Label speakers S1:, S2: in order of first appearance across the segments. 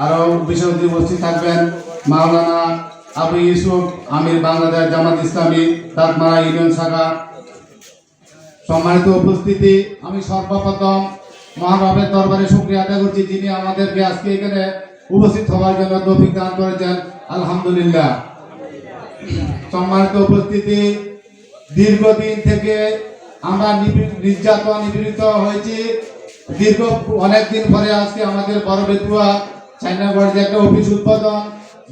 S1: আরো বিশেষ অতিথি উপস্থিত থাকবেন মাওলানা আবু ইউসুফ আমির বাংলাদেশ জামাত ইসলামী দাঁতমারা ইউনিয়ন শাখা। সম্মানিত উপস্থিতি, আমি সর্বপ্রথম মহানবের দরবারে শুকরিয়া আদায় করছি যিনি আমাদেরকে আজকে এখানে উপস্থিত হওয়ার জন্য তৌফিক দান করেছেন, আলহামদুলিল্লাহ। সম্মানিত উপস্থিতি, দীর্ঘদিন থেকে আমরা নির্যাতন নিপীড়িত হয়েছি। দীর্ঘ অনেকদিন পরে আজকে আমাদের বড় বেতুয়া চাইনাগড় যে একটা অফিস উদ্বোধন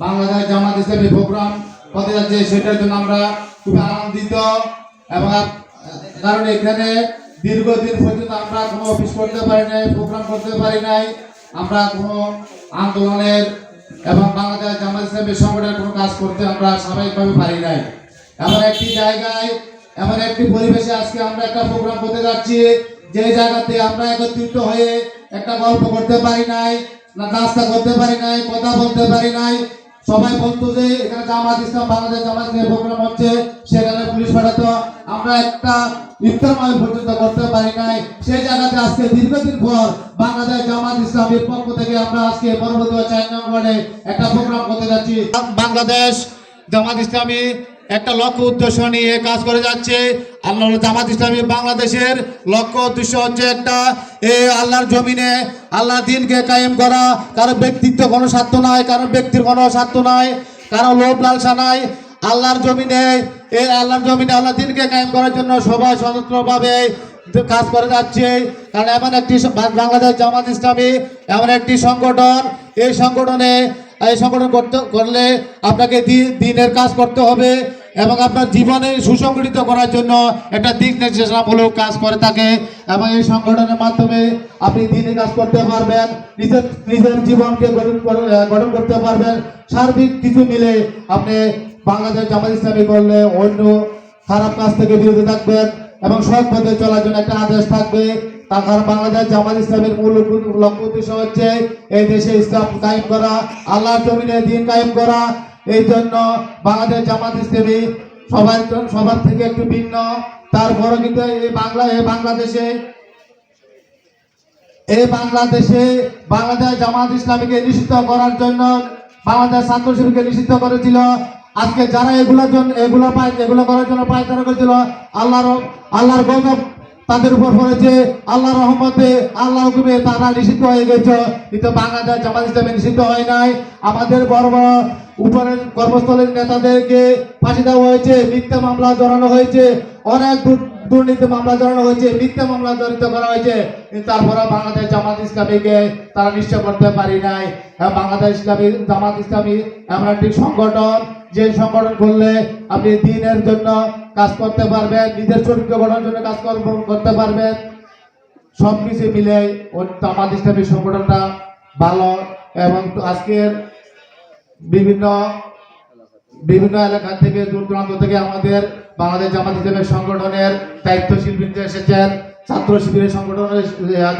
S1: বাংলাদেশ জামাত ইসলামী প্রোগ্রাম হতে যাচ্ছে, সেটার জন্য আমরা খুব আনন্দিত। এবং কারণ এখানে দীর্ঘদিন পর্যন্ত আমরা কোনো অফিস করতে পারি নাই, প্রোগ্রাম করতে পারি নাই, আমরা কোনো আন্দোলনের এবং বাংলাদেশ জামাত ইসলামী সংগঠনের কোনো কাজ করতে আমরা স্বাভাবিকভাবে পারি নাই। এমন একটি জায়গায়, এমন একটি পরিবেশে আজকে আমরা একটা প্রোগ্রাম করতে যাচ্ছি, যে জায়গাতে আমরা একত্রিত হয়ে একটা গল্প করতে পারি নাই, না নাস্তা করতে পারি নাই, কথা বলতে পারি নাই। সবাই বলতো যে এখানে জামাত ইসলাম বাংলাদেশ জামাত ইসলামী প্রোগ্রাম হচ্ছে, সেখানে পুলিশ পাঠাতো, আমরা একটা ইফতার মাহফিল পর্যন্ত করতে পারি নাই। সেই জায়গাতে আজকে দীর্ঘদিন পর বাংলাদেশ জামাত ইসলামীর পক্ষ থেকে আমরা আজকে পরবর্তী 4 নং ওয়ার্ডে একটা প্রোগ্রাম করতে যাচ্ছি। বাংলাদেশ জামাত ইসলামী একটা লক্ষ্য উদ্দেশ্য নিয়ে কাজ করে যাচ্ছে। আল্লাহ জামাত ইসলামী বাংলাদেশের লক্ষ্য উদ্দেশ্য হচ্ছে একটা, আল্লাহর জমিনে আল্লাহর দ্বীনকে কায়েম করা। কারো ব্যক্তিত্ব কোনো স্বার্থ নাই, কারো ব্যক্তির কোনো স্বার্থ নাই, কারো লোভ লালসা নাই। আল্লাহর জমিনে আল্লাহর দ্বীনকে কায়েম করার জন্য সবাই স্বতন্ত্রভাবে কাজ করে যাচ্ছে। কারণ এমন একটি বাংলাদেশ জামাত ইসলামী এমন একটি সংগঠন, এই সংগঠন করলে আপনাকে দিনের কাজ করতে হবে এবং আপনার জীবনে সুসংগঠিত করার জন্য একটা দিক নির্দেশনামূলক কাজ করে থাকে। এবং এই সংগঠনের মাধ্যমে আপনি দিনের কাজ করতে পারবেন, নিজের জীবনকে গঠন করতে পারবেন। সার্বিক কিছু মিলে আপনি বাংলাদেশ জামাত ইসলামী করলে অন্য খারাপ কাজ থেকে বিরত থাকবেন এবং সৎ পথে চলার জন্য একটা আদেশ থাকবে। তার কারণ বাংলাদেশ জামাত ইসলামের মূল লক্ষ্য উদ্দেশ্য হচ্ছে এই দেশে ইসলাম কায়েম করা, আল্লাহর জমিনে দ্বীন কায়েম করা। এই জন্য বাংলাদেশ জামাত ইসলামী সবার থেকে একটু ভিন্ন। তারপরও কিন্তু বাংলাদেশে বাংলাদেশ জামাত ইসলামীকে নিষিদ্ধ করার জন্য বাংলাদেশ ছাত্র শিবিরকে নিষিদ্ধ করেছিল। আজকে যারা এগুলো করার জন্য পায়তারা করেছিল, আল্লাহর গজব তাদের উপর পড়েছে। আল্লাহর রহমতে, আল্লাহর হুকুমে তারা নিষিদ্ধ হয়ে গেছে, কিন্তু বাংলাদেশ জামাত ইসলামী নিষিদ্ধ হয় নাই। আমাদের বড় বড় উপরের কর্মস্থলের নেতাদেরকে ফাঁসি দেওয়া হয়েছে, মিথ্যা মামলা জড়ানো হয়েছে, অনেক দুর্নীতি মামলা জড়ানো হয়েছে, মিথ্যা মামলা জড়িত করা হয়েছে। তারপরে বাংলাদেশ জামাত ইসলামীকে তারা নিশ্চয় করতে পারি নাই। বাংলাদেশ জামাত ইসলামী এমন একটি সংগঠন, যে সংগঠন করলে আপনি দিনের জন্য কাজ করতে পারবেন, নিজের চরিত্র গঠনের জন্য কাজ করতে পারবেন। সবকিছু মিলে জামাত ইসলামী সংগঠনটা ভালো। এবং আজকের বিভিন্ন এলাকা থেকে, দূর দূরান্ত থেকে আমাদের বাংলাদেশ জামাত ইসলামী সংগঠনের দায়িত্বশীল বৃন্দ এসেছেন, ছাত্র শিবিরের সংগঠনের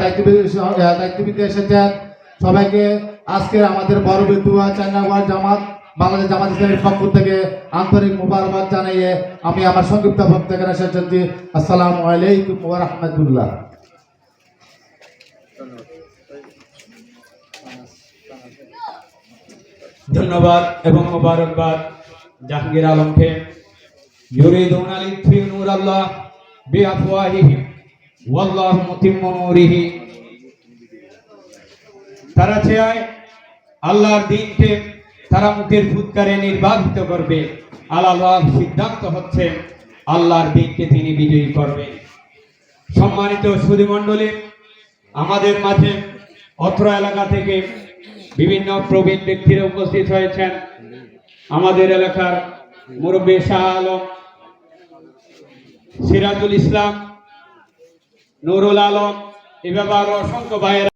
S1: দায়িত্ববৃন্দ এসেছেন। সবাইকে আজকের আমাদের বড় বেতুয়া 4 নং ওয়ার্ড বাংলাদেশ জামাত ইসলামীর পক্ষ থেকে আন্তরিক মোবারকবাদ জানিয়ে আমি আমার সংক্ষিপ্ত বক্তব্য শেষ করছি। আসসালামু আলাইকুম ওয়া রাহমাতুল্লাহ।
S2: ধন্যবাদ এবং মোবারকবাদ জাহাঙ্গীর আলমকে। ইউরিদুনা লিতুফিউ নূরাল্লাহ বিআফওয়াহিহিম ওয়াল্লাহু মুতিম্মু নূরিহি। তারা চায় আল্লাহর দ্বীনকে তারা মুখের ফুৎকারে নির্বাহিত করবে। আল্লাহর সিদ্ধান্ত হচ্ছে আল্লাহর দ্বীনকে তিনি বিজয়ী করবে। সম্মানিত সুধী মণ্ডলী, আমাদের মাঝে অত্র এলাকা থেকে বিভিন্ন প্রবীণ ব্যক্তিরা উপস্থিত হয়েছেন। আমাদের এলাকার মুরব্বী শাহ আলম, সিরাজুল ইসলাম, নুরুল আলম, এভাবে আরো অসংখ্য ভাইয়েরা